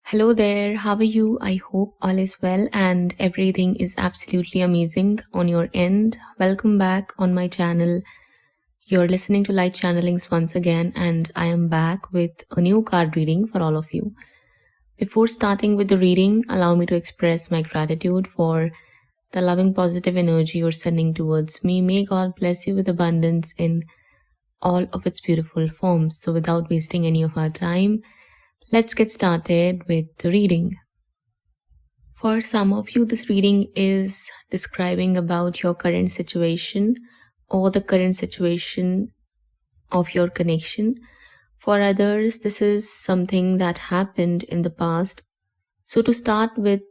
Hello there, how are you? I hope all is well and everything is absolutely amazing on your end. Welcome back on my channel. You're listening to Light Channelings once again, and I am back with a new card reading for all of you. Before starting with the reading, allow me to express my gratitude for the loving positive energy you're sending towards me. May God bless you with abundance in all of its beautiful forms. So without wasting any of our time, let's get started with the reading. For some of you, this reading is describing about your current situation or the current situation of your connection. For others, this is something that happened in the past. So to start with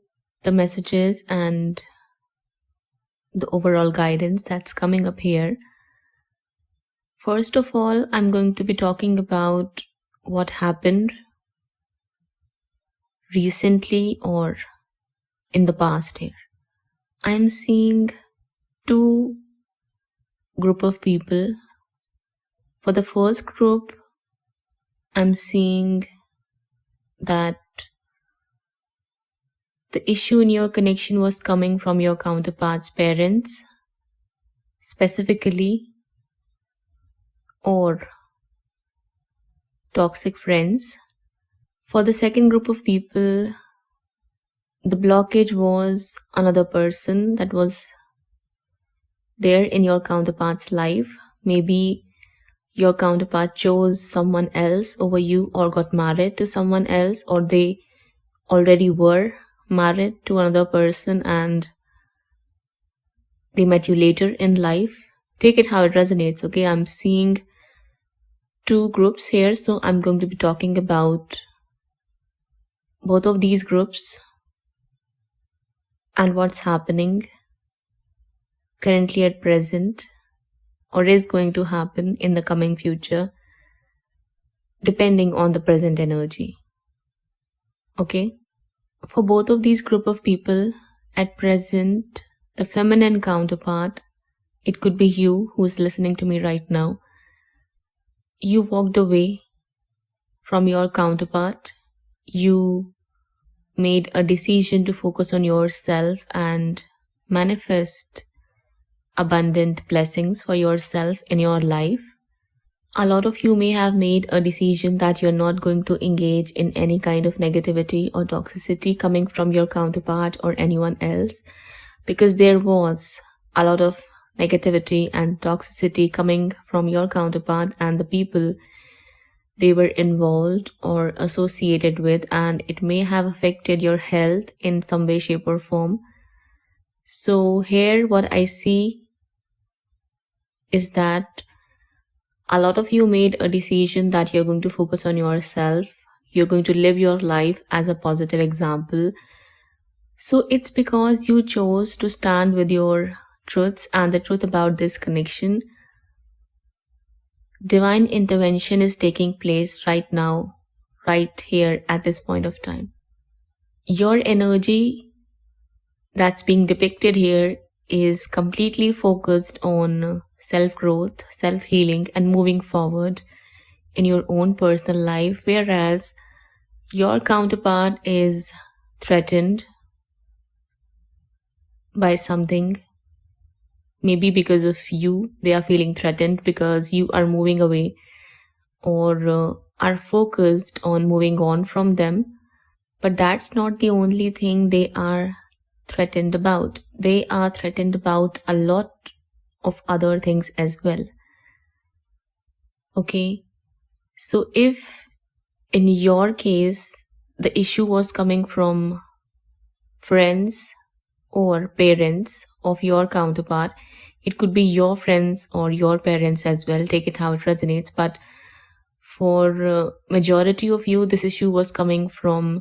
the messages and the overall guidance that's coming up here, first of all, I'm going to be talking about what happened recently or in the past here. I'm seeing two group of people. For the first group, I'm seeing that the issue in your connection was coming from your counterpart's parents, specifically, or toxic friends. For the second group of people, the blockage was another person that was there in your counterpart's life. Maybe your counterpart chose someone else over you or got married to someone else, or they already were married to another person and they met you later in life. Take it how it resonates, okay? I'm seeing two groups here, so I'm going to be talking about both of these groups and what's happening currently at present or is going to happen in the coming future, depending on the present energy. Okay? For both of these group of people, at present, the feminine counterpart, it could be you who's listening to me right now. You walked away from your counterpart. You made a decision to focus on yourself and manifest abundant blessings for yourself in your life. A lot of you may have made a decision that you're not going to engage in any kind of negativity or toxicity coming from your counterpart or anyone else, because there was a lot of negativity and toxicity coming from your counterpart and the people they were involved or associated with, and it may have affected your health in some way, shape, or form. So here what I see is that a lot of you made a decision that you're going to focus on yourself. You're going to live your life as a positive example. So it's because you chose to stand with your truths and the truth about this connection. Divine intervention is taking place right now, right here at this point of time. Your energy that's being depicted here is completely focused on self-growth, self-healing, and moving forward in your own personal life, whereas your counterpart is threatened by something. Maybe because of you, they are feeling threatened because you are moving away or are focused on moving on from them. But that's not the only thing they are threatened about. They are threatened about a lot of other things as well. Okay, so if in your case the issue was coming from friends or parents of your counterpart, it could be your friends or your parents as well. Take it how it resonates. But for majority of you, this issue was coming from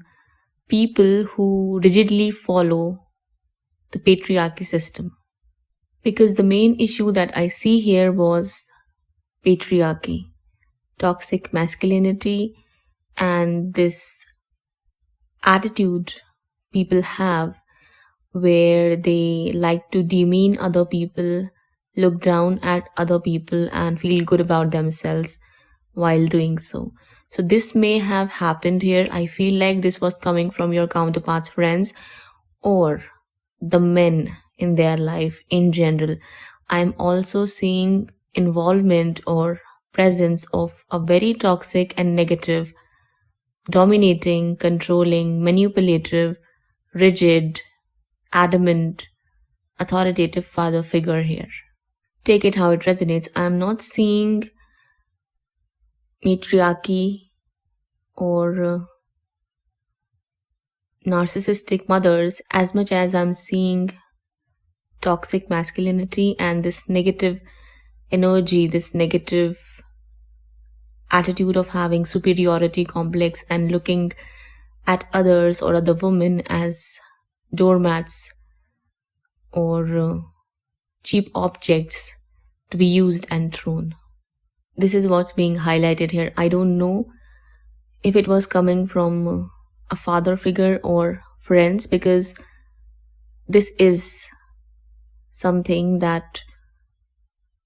people who rigidly follow the patriarchy system, because the main issue that I see here was patriarchy, toxic masculinity, and this attitude people have where they like to demean other people, look down at other people, and feel good about themselves while doing so. So this may have happened here. I feel like this was coming from your counterpart's friends or the men in their life in general. I'm also seeing involvement or presence of a very toxic and negative, dominating, controlling, manipulative, rigid, adamant, authoritative father figure here. Take it how it resonates. I'm not seeing matriarchy or narcissistic mothers as much as I'm seeing toxic masculinity and this negative energy, this negative attitude of having superiority complex and looking at others or other women as doormats or cheap objects to be used and thrown. This is what's being highlighted here. I don't know if it was coming from a father figure or friends, because this is something that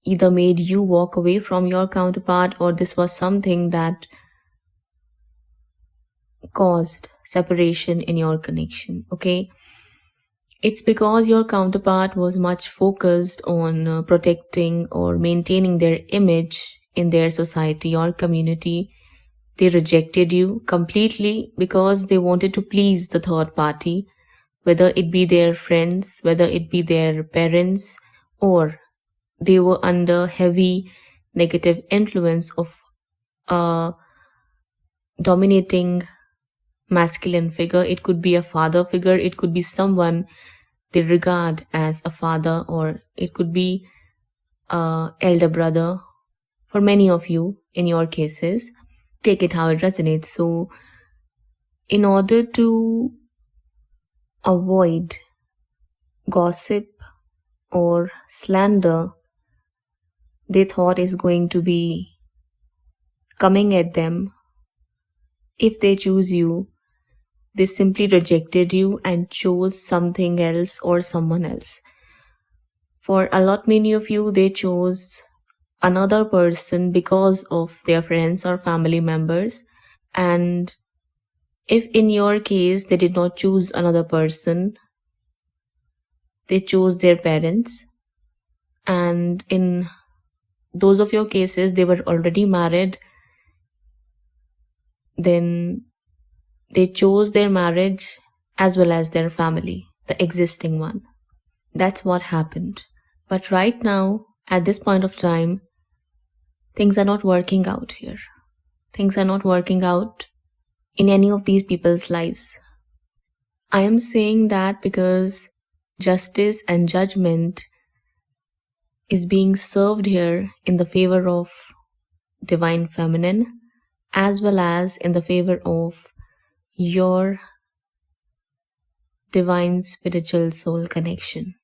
either made you walk away from your counterpart, or this was something that caused separation in your connection. Okay, it's because your counterpart was much focused on protecting or maintaining their image in their society or community. They rejected you completely because they wanted to please the third party, whether it be their friends, whether it be their parents, or they were under heavy negative influence of a dominating masculine figure. It could be a father figure, it could be someone they regard as a father, or it could be a elder brother for many of you in your cases. Take it how it resonates. So in order to avoid gossip or slander they thought is going to be coming at them, if they choose you, they simply rejected you and chose something else or someone else. For a lot many of you, they chose another person because of their friends or family members. And if in your case they did not choose another person, they chose their parents. And in those of your cases, they were already married, then they chose their marriage as well as their family, the existing one. That's what happened. But right now, at this point of time, things are not working out here. Things are not working out in any of these people's lives. I am saying that because justice and judgment is being served here in the favor of divine feminine, as well as in the favor of your divine spiritual soul connection.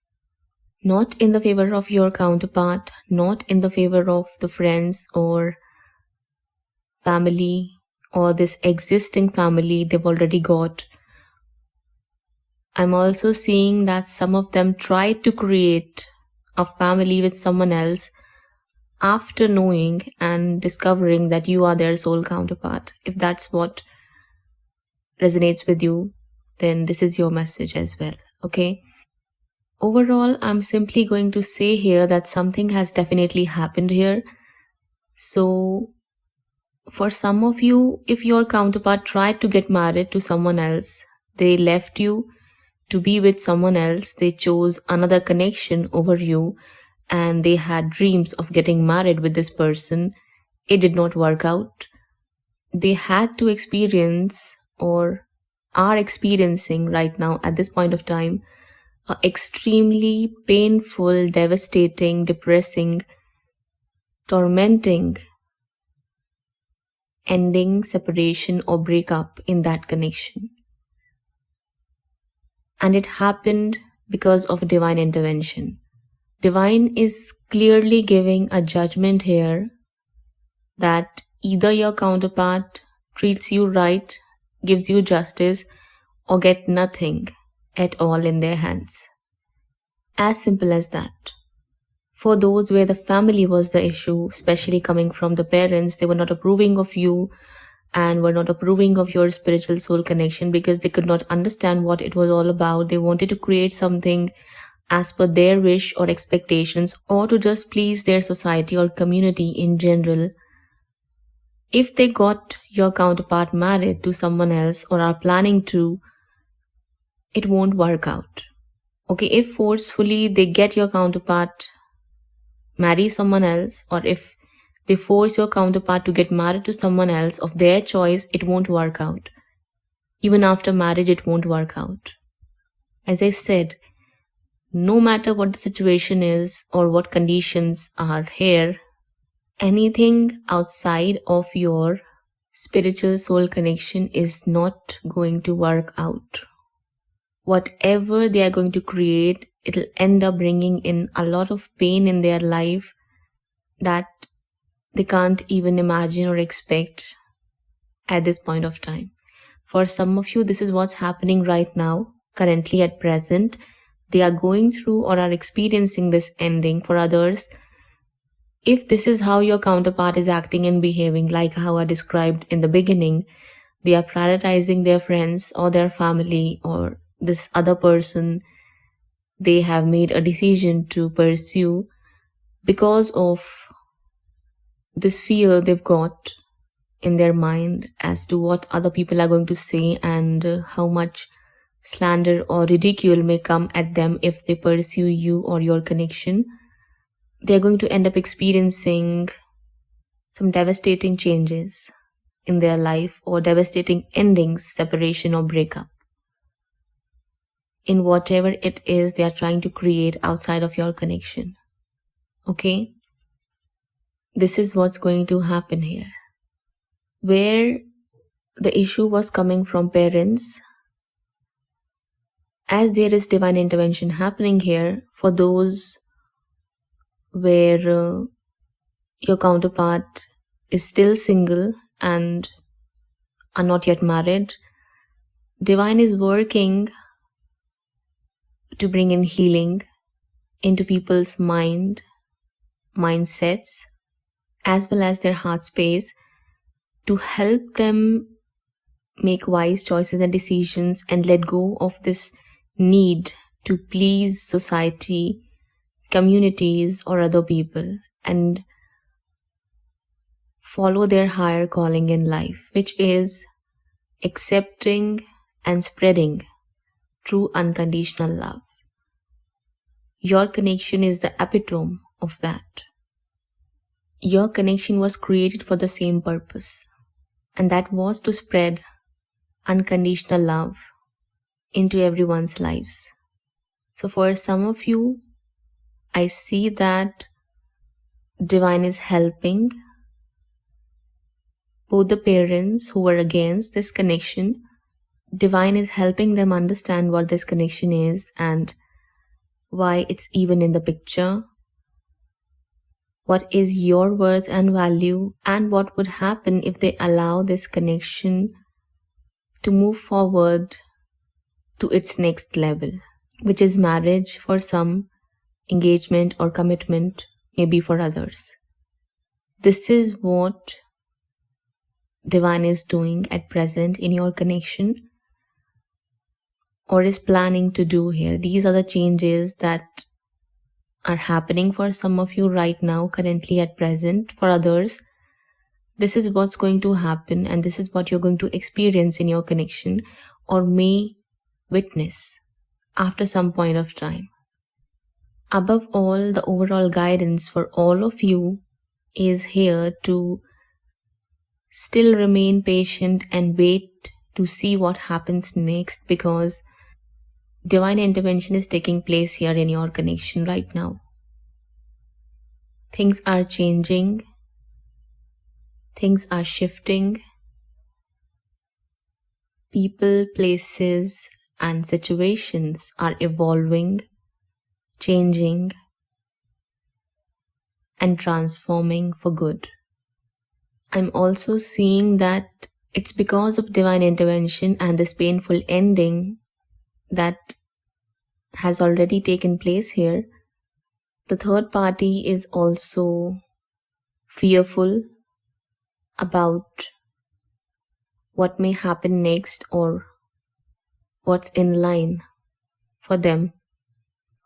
Not in the favor of your counterpart, not in the favor of the friends or family or this existing family they've already got. I'm also seeing that some of them tried to create a family with someone else after knowing and discovering that you are their soul counterpart. If that's what resonates with you, then this is your message as well, okay? Overall, I'm simply going to say here that something has definitely happened here. So, for some of you, if your counterpart tried to get married to someone else, they left you to be with someone else, they chose another connection over you, and they had dreams of getting married with this person, it did not work out. They had to experience or are experiencing right now at this point of time a extremely painful, devastating, depressing, tormenting ending, separation or breakup in that connection. And it happened because of divine intervention. Divine is clearly giving a judgment here that either your counterpart treats you right, gives you justice, or get nothing at all in their hands. As simple as that. For those where the family was the issue, especially coming from the parents, they were not approving of you and were not approving of your spiritual soul connection because they could not understand what it was all about. They wanted to create something as per their wish or expectations, or to just please their society or community in general. If they got your counterpart married to someone else or are planning to, it won't work out. Okay, if forcefully they get your counterpart marry someone else, or if they force your counterpart to get married to someone else of their choice, it won't work out. Even after marriage, it won't work out. As I said, no matter what the situation is or what conditions are here, anything outside of your spiritual soul connection is not going to work out. Whatever they are going to create, it'll end up bringing in a lot of pain in their life that they can't even imagine or expect at this point of time. For some of you, this is what's happening right now, currently at present. They are going through or are experiencing this ending. For others, if this is how your counterpart is acting and behaving, like how I described in the beginning, they are prioritizing their friends or their family or this other person they have made a decision to pursue because of this fear they've got in their mind as to what other people are going to say and how much slander or ridicule may come at them if they pursue you or your connection. They're going to end up experiencing some devastating changes in their life or devastating endings, separation or breakup in whatever it is they are trying to create outside of your connection. Okay? This is what's going to happen here. Where the issue was coming from parents, as there is divine intervention happening here for those where your counterpart is still single and are not yet married, divine is working to bring in healing into people's mindsets, as well as their heart space, to help them make wise choices and decisions and let go of this need to please society, communities, or other people, and follow their higher calling in life, which is accepting and spreading true unconditional love. Your connection is the epitome of that. Your connection was created for the same purpose, and that was to spread unconditional love into everyone's lives. So for some of you, I see that divine is helping both the parents who were against this connection. Divine is helping them understand what this connection is and why it's even in the picture, what is your worth and value, and what would happen if they allow this connection to move forward to its next level, which is marriage for some, engagement or commitment maybe for others. This is what divine is doing at present in your connection, or is planning to do here. These are the changes that are happening for some of you right now, currently at present. For others, this is what's going to happen, and this is what you're going to experience in your connection or may witness after some point of time. Above all, the overall guidance for all of you is here to still remain patient and wait to see what happens next, because divine intervention is taking place here in your connection right now. Things are changing. Things are shifting. People, places, and situations are evolving, changing, and transforming for good. I'm also seeing that it's because of divine intervention and this painful ending that has already taken place here. The third party is also fearful about what may happen next or what's in line for them,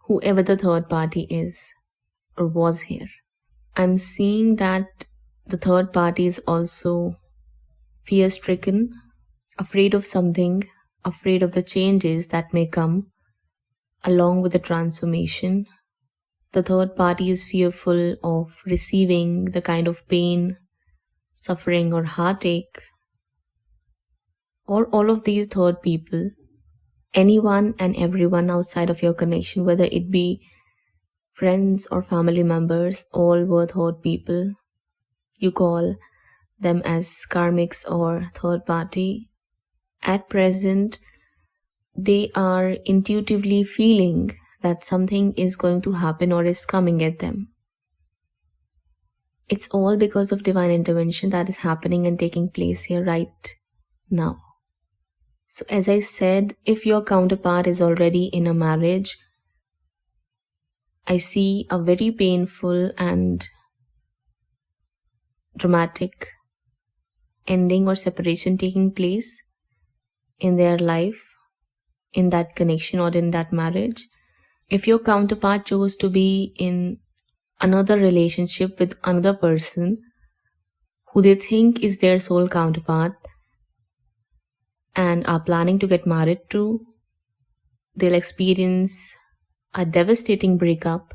whoever the third party is or was here. I'm seeing that the third party is also fear stricken, afraid of something, afraid of the changes that may come along with the transformation. The third party is fearful of receiving the kind of pain, suffering, or heartache, or all of these third people, anyone and everyone outside of your connection, whether it be friends or family members, all were third people. You call them as karmics or third party. At present, they are intuitively feeling that something is going to happen or is coming at them. It's all because of divine intervention that is happening and taking place here right now. So as I said, if your counterpart is already in a marriage, I see a very painful and dramatic ending or separation taking place in their life, in that connection or in that marriage. If your counterpart chose to be in another relationship with another person who they think is their soul counterpart and are planning to get married to, they'll experience a devastating breakup,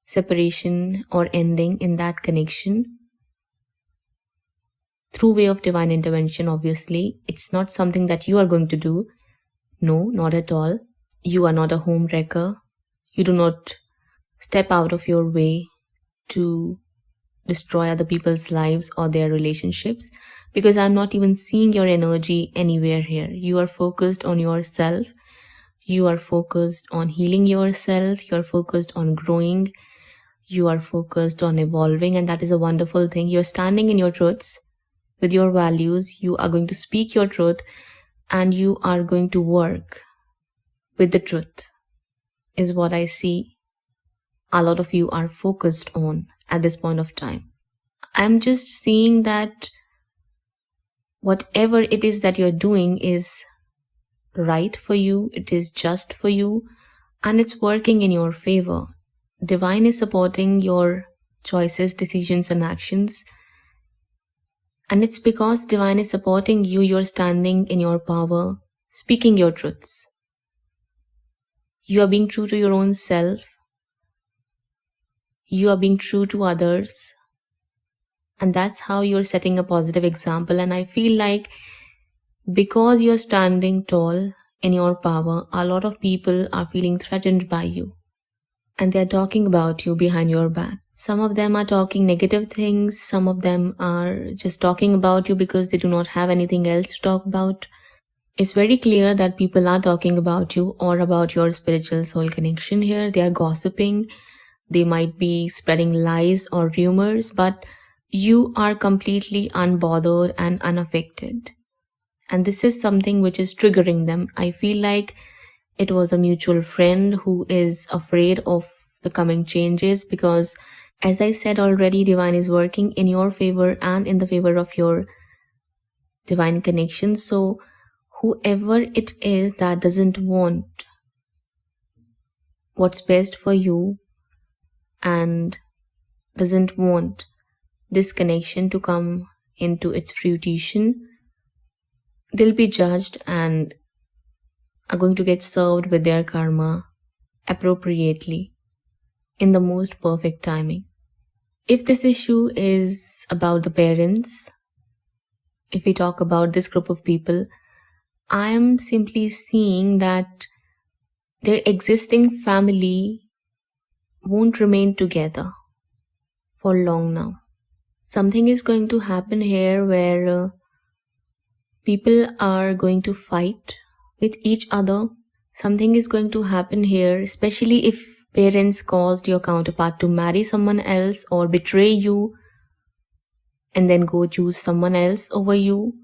separation, or ending in that connection through way of divine intervention. Obviously, it's not something that you are going to do. No, not at all. You are not a home wrecker. You do not step out of your way to destroy other people's lives or their relationships, because I'm not even seeing your energy anywhere here. You are focused on yourself. You are focused on healing yourself. You are focused on growing. You are focused on evolving, and that is a wonderful thing. You're standing in your truths with your values. You are going to speak your truth and you are going to work with the truth, is what I see a lot of you are focused on at this point of time. I'm just seeing that whatever it is that you're doing is right for you, it is just for you, and it's working in your favor. Divine is supporting your choices, decisions, and actions. And it's because divine is supporting you, you're standing in your power, speaking your truths. You are being true to your own self. You are being true to others. And that's how you're setting a positive example. And I feel like because you're standing tall in your power, a lot of people are feeling threatened by you. And they're talking about you behind your back. Some of them are talking negative things. Some of them are just talking about you because they do not have anything else to talk about. It's very clear that people are talking about you or about your spiritual soul connection here. They are gossiping. They might be spreading lies or rumors, but you are completely unbothered and unaffected. And this is something which is triggering them. I feel like it was a mutual friend who is afraid of the coming changes because, as I said already, divine is working in your favor and in the favor of your divine connection. So whoever it is that doesn't want what's best for you and doesn't want this connection to come into its fruition, they'll be judged and are going to get served with their karma appropriately in the most perfect timing. If this issue is about the parents, if we talk about this group of people, I am simply seeing that their existing family won't remain together for long now. Something is going to happen here where people are going to fight with each other. Something is going to happen here, especially if parents caused your counterpart to marry someone else or betray you and then go choose someone else over you.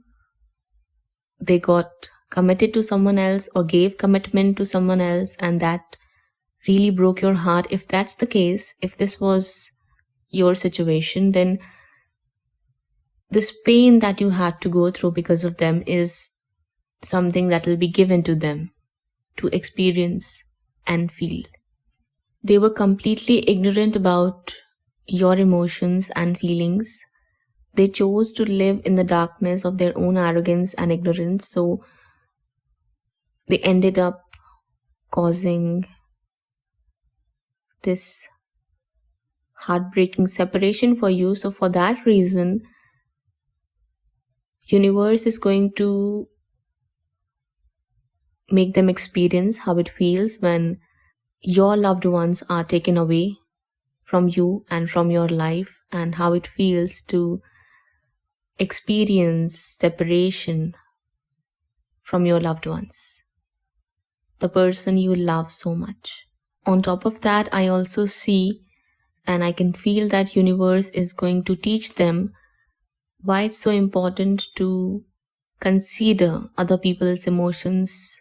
They got committed to someone else or gave commitment to someone else, and that really broke your heart. If that's the case, if this was your situation, then this pain that you had to go through because of them is something that will be given to them to experience and feel. They were completely ignorant about your emotions and feelings. They chose to live in the darkness of their own arrogance and ignorance, so they ended up causing this heartbreaking separation for you. So for that reason, universe is going to make them experience how it feels when your loved ones are taken away from you and from your life, and how it feels to experience separation from your loved ones, the person you love so much. On top of that, I also see and I can feel that universe is going to teach them why it's so important to consider other people's emotions,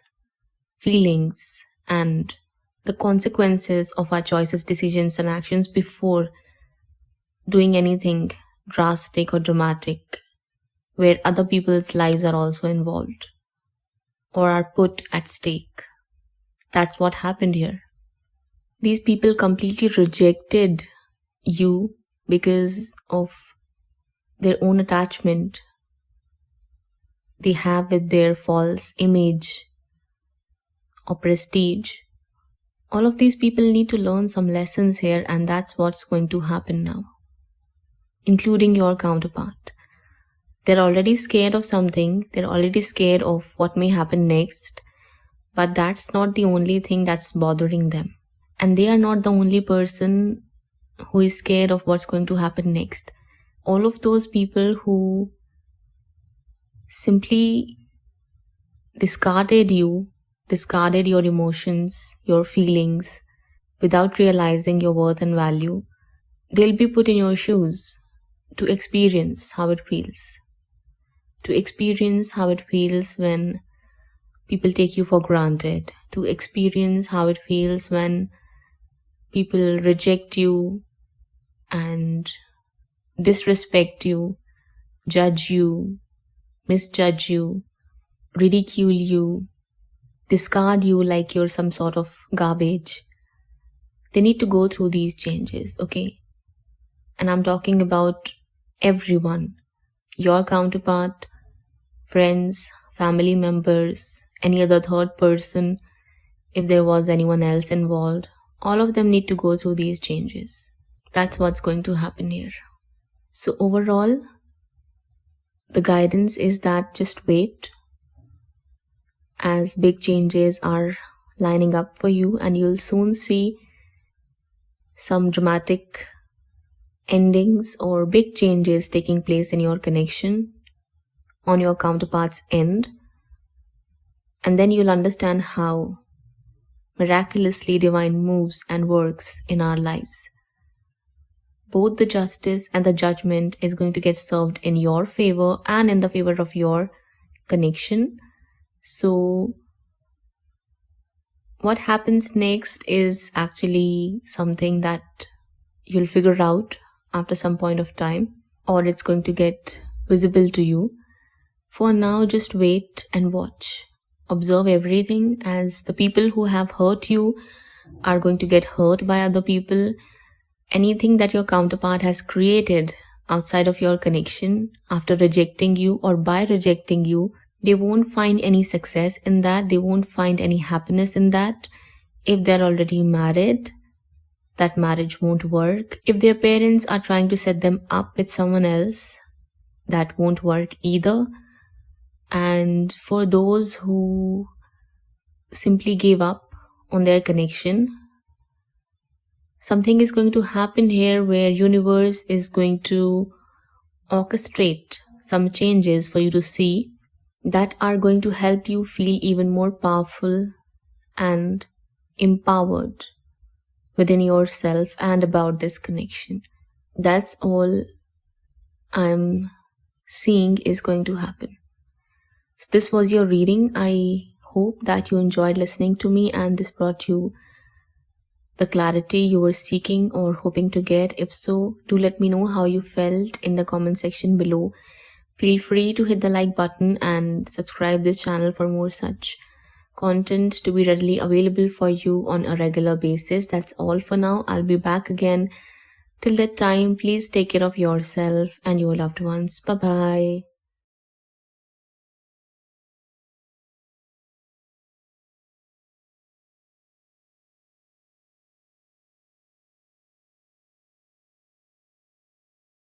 feelings, and the consequences of our choices, decisions, and actions before doing anything drastic or dramatic where other people's lives are also involved or are put at stake. That's what happened here. These people completely rejected you because of their own attachment they have with their false image or prestige. All of these people need to learn some lessons here, and that's what's going to happen now, including your counterpart. They're already scared of something, they're already scared of what may happen next, but that's not the only thing that's bothering them. And they are not the only person who is scared of what's going to happen next. All of those people who simply discarded you, discarded your emotions, your feelings, without realizing your worth and value, they'll be put in your shoes to experience how it feels. To experience how it feels when people take you for granted. To experience how it feels when people reject you and disrespect you, judge you, misjudge you, ridicule you, discard you like you're some sort of garbage. They need to go through these changes, okay? And I'm talking about everyone. Your counterpart, friends, family members, any other third person, if there was anyone else involved, all of them need to go through these changes. That's what's going to happen here. So overall, the guidance is that just wait, as big changes are lining up for you, and you'll soon see some dramatic endings or big changes taking place in your connection on your counterpart's end. And then you'll understand how miraculously divine moves and works in our lives. Both the justice and the judgment is going to get served in your favor and in the favor of your connection. So what happens next is actually something that you'll figure out after some point of time, or it's going to get visible to you. For now, just wait and watch. Observe everything, as the people who have hurt you are going to get hurt by other people. Anything that your counterpart has created outside of your connection after rejecting you or by rejecting you, they won't find any success in that. They won't find any happiness in that. If they're already married, that marriage won't work. If their parents are trying to set them up with someone else, that won't work either. And for those who simply gave up on their connection, something is going to happen here where universe is going to orchestrate some changes for you to see that are going to help you feel even more powerful and empowered within yourself and about this connection. That's all I'm seeing is going to happen. So this was your reading. I hope that you enjoyed listening to me and this brought you the clarity you were seeking or hoping to get? If so, do let me know how you felt in the comment section below. Feel free to hit the like button and subscribe this channel for more such content to be readily available for you on a regular basis. That's all for now. I'll be back again. Till that time, please take care of yourself and your loved ones. Bye bye.